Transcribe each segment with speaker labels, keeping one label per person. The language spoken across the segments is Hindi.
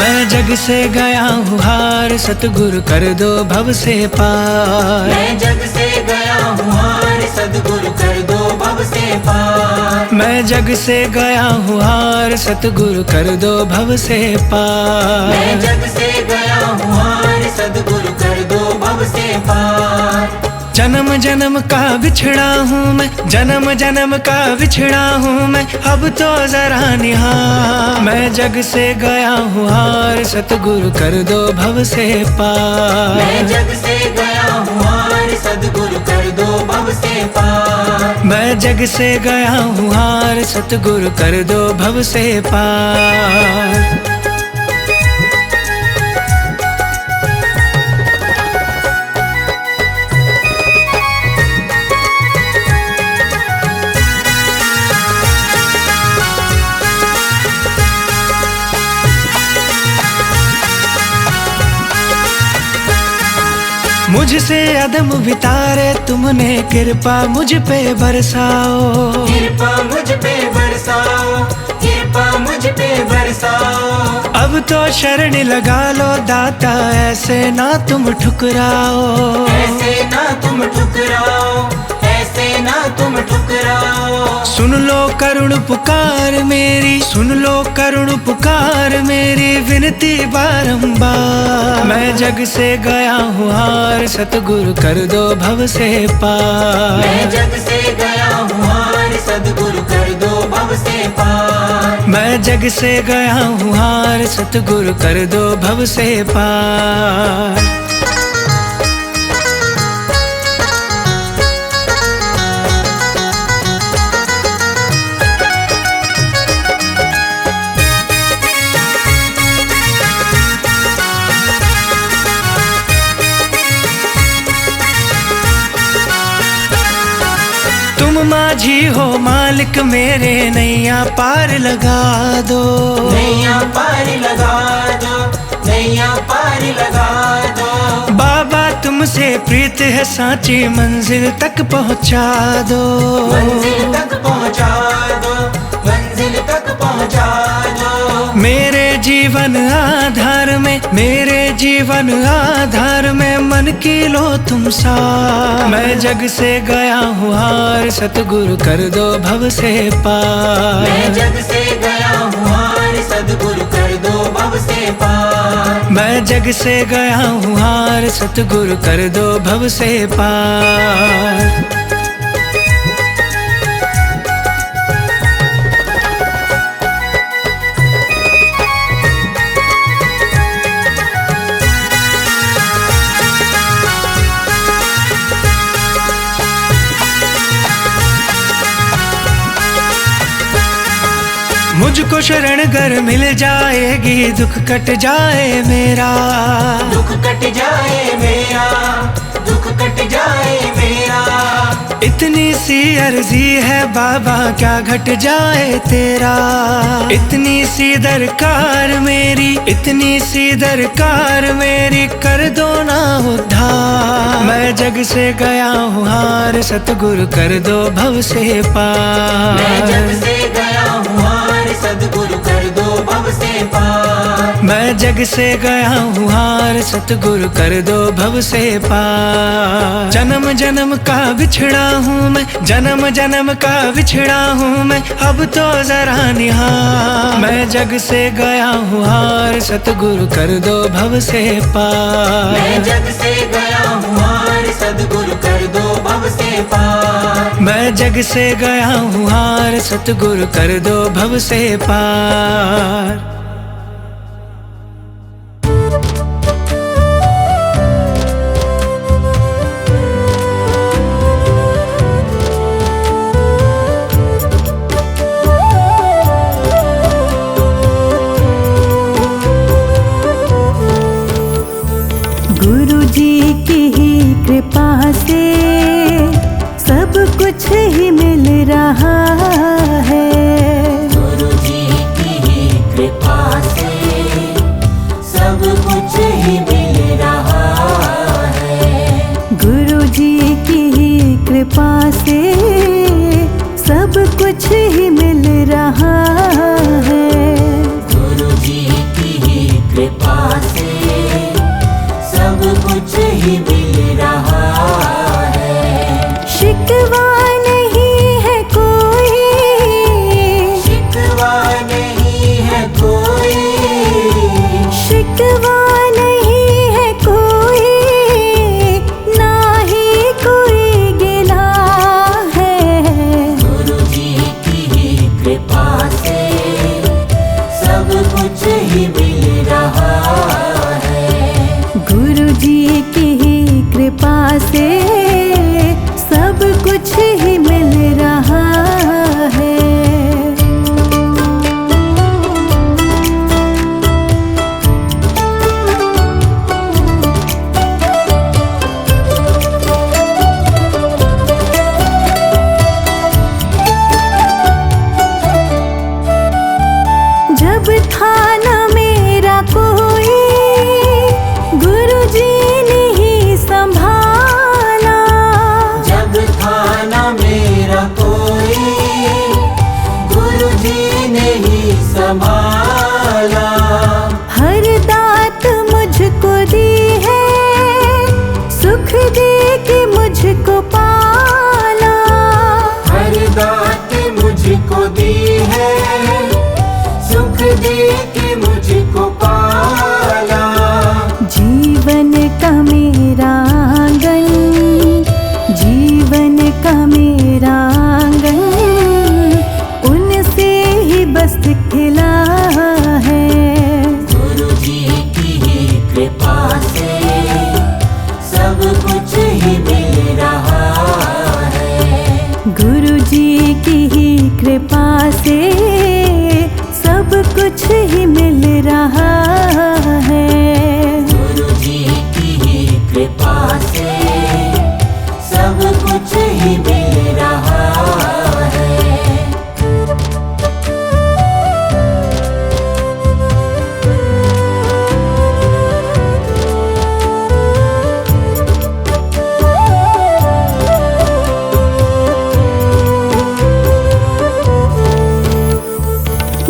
Speaker 1: मैं जग से गया हूँ हार, सतगुरु कर दो भव से पार।
Speaker 2: मैं जग से गया हूँ हार, सतगुरु कर दो भव से पार।
Speaker 1: मैं जग से गया हूँ हार, सतगुरु कर दो भव से पार।
Speaker 2: मैं जग से गया हूँ हार, सतगुरु कर दो भव से पार।
Speaker 1: जन्म जन्म का बिछड़ा हूँ मैं, जन्म जन्म का बिछड़ा हूँ मैं, अब तो जरा निहार। मैं जग से गया हूँ हार, सतगुरु कर दो भव से पार।
Speaker 2: मैं जग से गया हूँ हार, सतगुरु कर दो भव से पार।
Speaker 1: मैं जग से गया हूँ हार, सतगुरु कर दो भव से पार। मुझसे अदम बितारे तुमने, कृपा मुझ पे बरसाओ।
Speaker 2: कृपा मुझ पे बरसाओ, कृपा मुझ पे बरसाओ।
Speaker 1: अब तो शरण लगा लो दाता, ऐसे ना तुम ठुकराओ।
Speaker 2: ऐसे ना तुम ठुकराओ, ऐसे ना तुम ठुकराओ।
Speaker 1: सुन लो करुण पुकार मेरी, सुन लो करुण पुकार मेरी, विनती बारंबार। मैं जग से गया हूँ हार, सतगुरु कर दो भव से पार।
Speaker 2: मैं जग से गया हूँ हार, सतगुरु कर दो भव से पार।
Speaker 1: मैं जग से गया हूँ हार, सतगुरु कर दो भव से पार। तुम माझी हो मालिक मेरे, नैया पार लगा दो।
Speaker 2: नैया पार लगा दो, नैया पार लगा दो।
Speaker 1: बाबा तुमसे प्रीत है सांची, मंजिल तक पहुँचा दो।
Speaker 2: मंजिल तक पहुँचा दो, मंजिल तक पहुँचा दो।
Speaker 1: मेरे जीवन आधार में, मेरे जीवन आधार में, मन की लो तुम सा। मैं जग से गया हूँ हार, सतगुरु कर दो भव से पार।
Speaker 2: मैं जग से गया हूँ हार, सतगुरु कर दो भव से पार।
Speaker 1: मैं जग से गया हूँ हार, सतगुरु कर दो भव से पार। मुझको शरण गर मिल जाएगी, दुख कट जाए मेरा।
Speaker 2: दुख कट जाए मेरा, दुख कट जाए मेरा।
Speaker 1: इतनी सी अर्जी है बाबा, क्या घट जाए तेरा। इतनी सी दरकार मेरी, इतनी सी दरकार मेरी, कर दो ना उद्धार। मैं जग से गया हूँ हार, सतगुरु कर दो भव से पार।
Speaker 2: मैं जग से गया हूँ हार, सतगुरु कर दो भव से पार।
Speaker 1: मैं जग से गया हूँ हार, सतगुरु कर दो भव से पार। जन्म जन्म का बिछड़ा हूँ मैं, जन्म जन्म का बिछड़ा हूँ मैं, अब तो जरा निहार। मैं जग से गया हूँ हार, सतगुरु कर दो भव से पार।
Speaker 2: मैं जग से गया हूँ हार, सतगुरु कर दो भव से पार।
Speaker 1: मैं जग से गया हूँ हार, सतगुरु कर दो भव से पार।
Speaker 3: गुरु जी की ही कृपा से सब कुछ ही मिल रहा है।
Speaker 2: गुरु जी की ही कृपा से सब कुछ ही मिल रहा है।
Speaker 3: गुरु जी की ही कृपा से सब कुछ ही मिल रहा है।
Speaker 2: गुरु जी की ही संभाला।
Speaker 3: हर दात मुझको दी है, सुख दे के मुझको पाला।
Speaker 2: हर दात मुझको दी है, सुख दे के मुझको पाला।
Speaker 3: जीवन का मेरा आंगन, जीवन का मेरा आंगन, उनसे ही बस खिला है।
Speaker 2: गुरु जी की ही कृपा से सब कुछ ही मिल रहा है।
Speaker 3: गुरु जी की ही कृपा से सब कुछ ही मिल रहा है।
Speaker 2: गुरु जी की ही कृपा से सब कुछ ही मिल रहा है।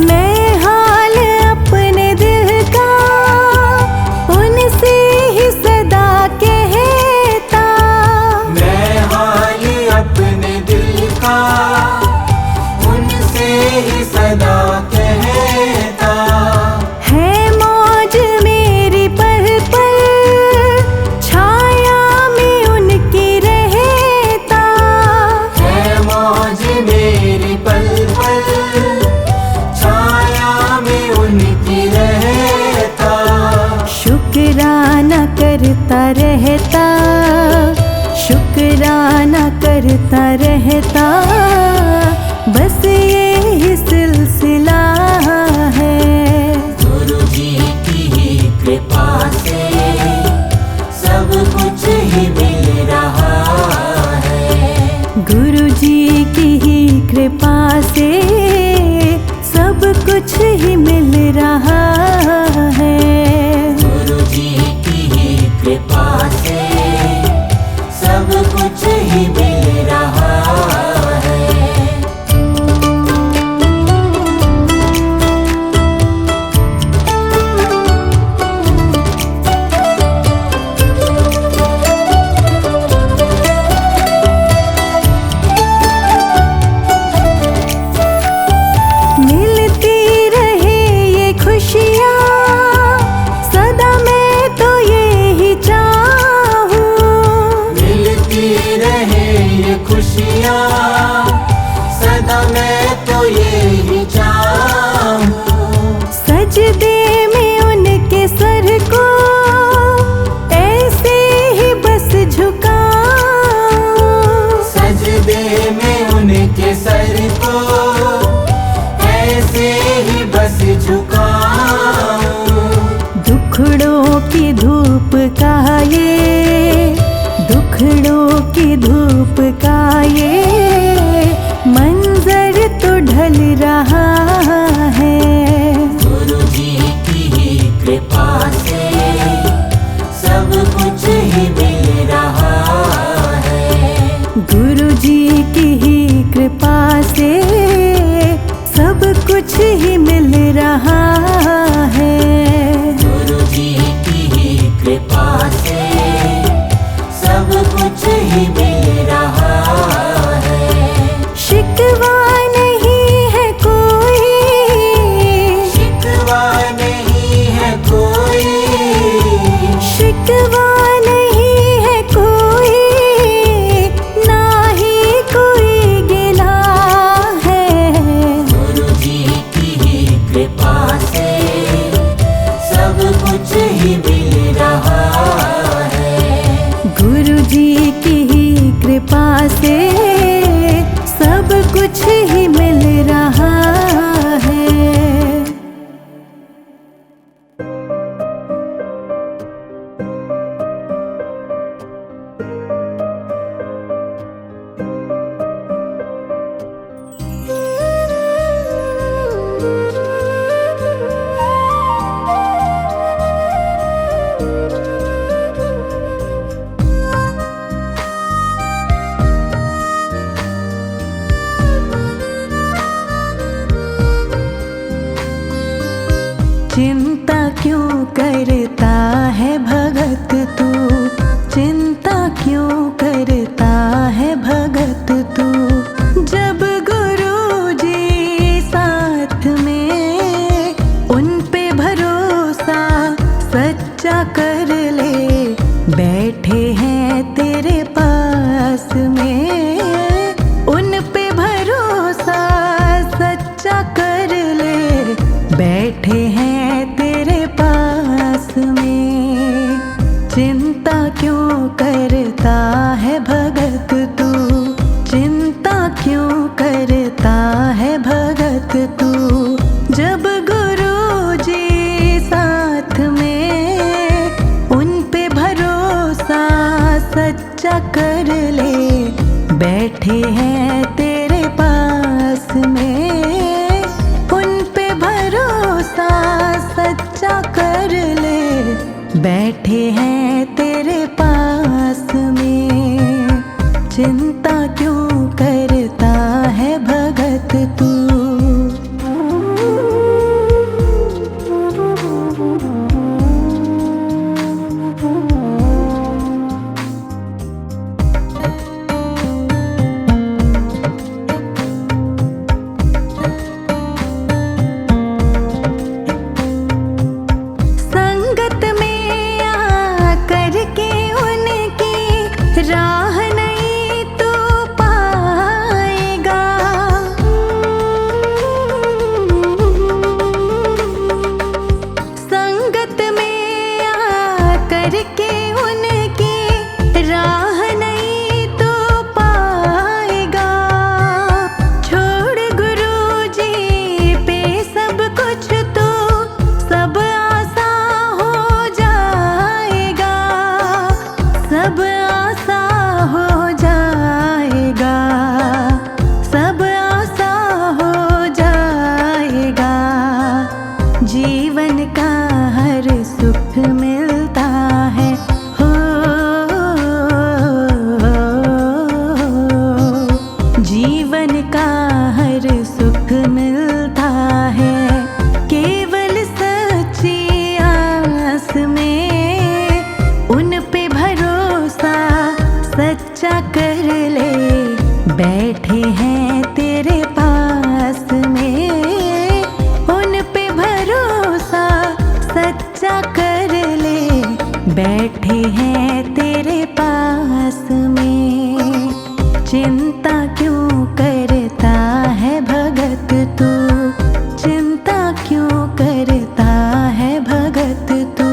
Speaker 3: मैं हाल अपने दिल का उनसे ही सदा कहता।
Speaker 2: मैं हाल अपने दिल का उनसे ही सदा कहता।
Speaker 3: है मौज मेरी पल पल, छाया में उनकी रहता।
Speaker 2: है मौज मेरी पल पल, छाया में उनकी रहता।
Speaker 3: शुक्राना करता रहता, शुक्राना करता रहता, बस ये सिलसिला है।
Speaker 2: गुरु जी की ही कृपा से सब कुछ ही मिल रहा है।
Speaker 3: गुरु जी की ही कृपा से सब कुछ ही मिल रहा है।
Speaker 2: गुरु जी की ही कृपा से सब कुछ ही मिल रहा है।
Speaker 3: मिलती रहे ये खुशियाँ, सदा मैं तो यही चाहूँ।
Speaker 2: मिलती रहे ये खुशियाँ, सदा मैं तो यही चाहूँ।
Speaker 3: सजदे में उनके सर को ऐसे ही बस झुकाऊं।
Speaker 2: सजदे में उनके सर को ऐसे ही बस झुकाऊं।
Speaker 3: दुखड़ों की धूप का ये, दुखड़ों की धूप का ये मंजर तो ढल रहा है।
Speaker 2: गुरु जी की ही कृपा से सब कुछ ही मिल रहा है।
Speaker 3: गुरु जी की ही कृपा से सब कुछ ही मिल रहा है।
Speaker 2: गुरु जी की ही कृपा से सब कुछ ही मिल रहा है।
Speaker 3: शिकवा नहीं है कोई,
Speaker 2: शिकवा नहीं है कोई,
Speaker 3: शिकवा नहीं है कोई, ना ही कोई गिला है।
Speaker 2: गुरु जी की ही कृपा से सब कुछ ही मिल रहा है।
Speaker 3: गुरु जी की ही क्यों करता है भगत तू, चिंता क्यों करता है भगत तू। जब गुरु जी साथ में, उन पे भरोसा सच्चा कर ले, बैठे हैं तेरे पास में। उन पे भरोसा सच्चा कर ले, बैठे हैं तेरे पास में। चिंता क्यों करता है भगत तू, चिंता क्यों करता है भगत तू। जब गुरु जी साथ में, उन पे भरोसा सच्चा कर ले, बैठे हैं तेरे पास में। उन पे भरोसा सच्चा कर ले, बैठे हैं तेरे पास में। चिंता क्यों करता है भगत तू। संगत में आकर के उनकी राह नहीं तू पाएगा। संगत में आकर के उनकी राह नहीं तू पाएगा। छोड़ गुरु जी पे सब कुछ तो सब आसा हो जाएगा, सब आसा हो जाएगा, सब आसा हो जाएगा। जीवन का हर सुख मिलता है हो, जीवन का हर सुख मिलता है केवल सच्ची आस में। उन पे भरोसा सच्चा कर ले, बैठे हैं तेरे पास में। उन पे भरोसा सच्चा कर ले, बैठे हैं तेरे पास में। चिंता क्यों करता है भगत तू, चिंता क्यों करता है भगत तू।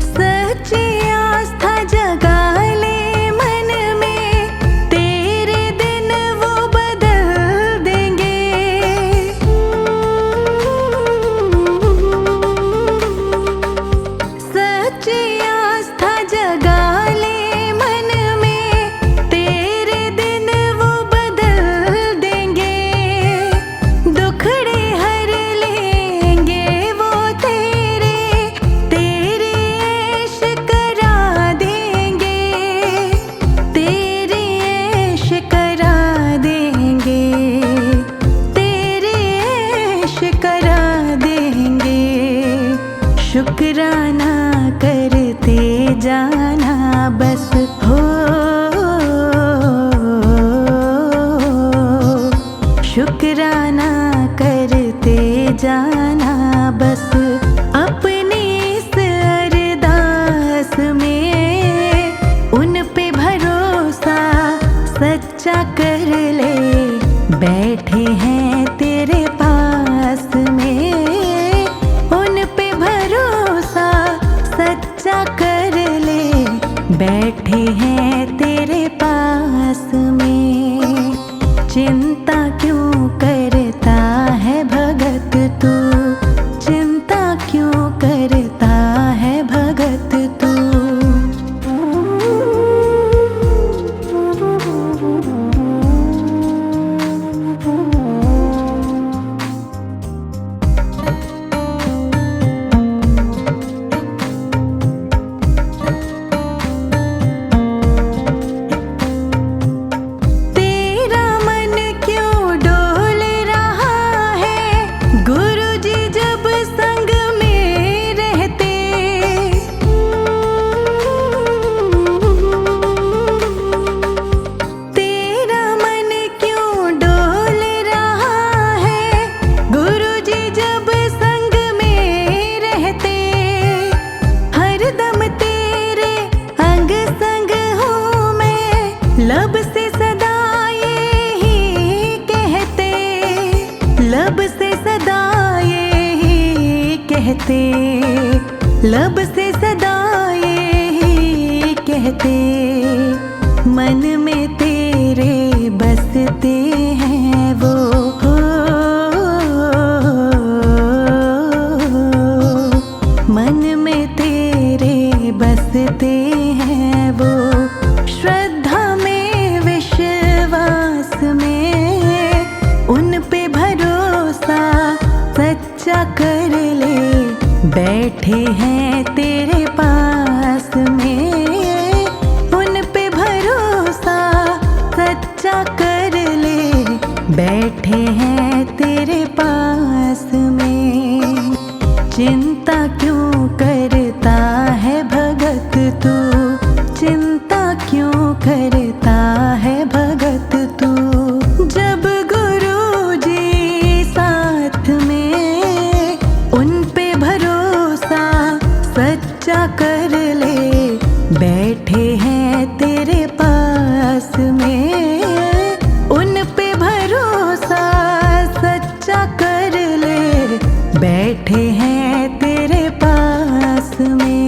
Speaker 3: सच्ची आस्था जगा ले मन में, तेरे दिन वो बदल देंगे। सच्ची आस्था जगा ले मन में, तेरे दिन वो बदल देंगे। दुखड़े हर लेंगे वो तेरे, तेरे ऐश करा देंगे, तेरे ऐश करा देंगे, तेरे ऐश करा देंगे। शुक्राना करते जाना बस हो, शुक्राना करते जाना बस। अपनी इस अरदास में, उन पे भरोसा सच्चा कर ले, बैठे हैं तेरे पास में। उन पे भरोसा सच्चा कर ले, बैठे हैं तेरे पास में। चिंता क्यों करता है भगत तू, सदा ये कहते, लब से सदा ये कहते, मन में तेरे बसते हैं वो। मन में तेरे बसते हैं वो। श्रद्धा में विश्वास में उन पे भरोसा सच्चा कर ले, बैठे हैं तेरे पास में। उन पे भरोसा सच्चा कर ले, बैठे हैं तेरे पास में। चिंता क्यों करता है भगत तू, चिंता क्यों करता है भगत तू। जब गुरु जी साथ में, उन पे भरोसा सच्चा कर ले, बैठे हैं तेरे पास में। उन पे भरोसा सच्चा कर ले, बैठे हैं तेरे पास में।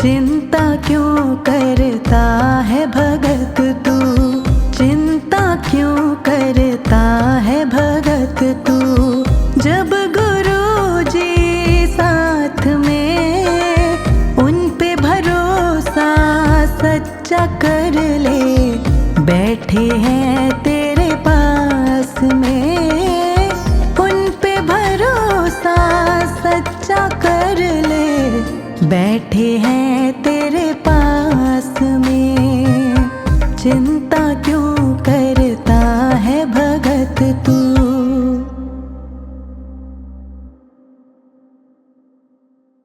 Speaker 3: चिंता क्यों करता है भगत तू, चिंता क्यों करता है भगत तू। जब गुरु जी साथ में, उन पे भरोसा सच्चा कर ले, बैठे हैं तेरे पास में। उन पे भरोसा सच्चा कर ले, बैठे हैं तेरे पास में। चिंता क्यों करता है भगत तू।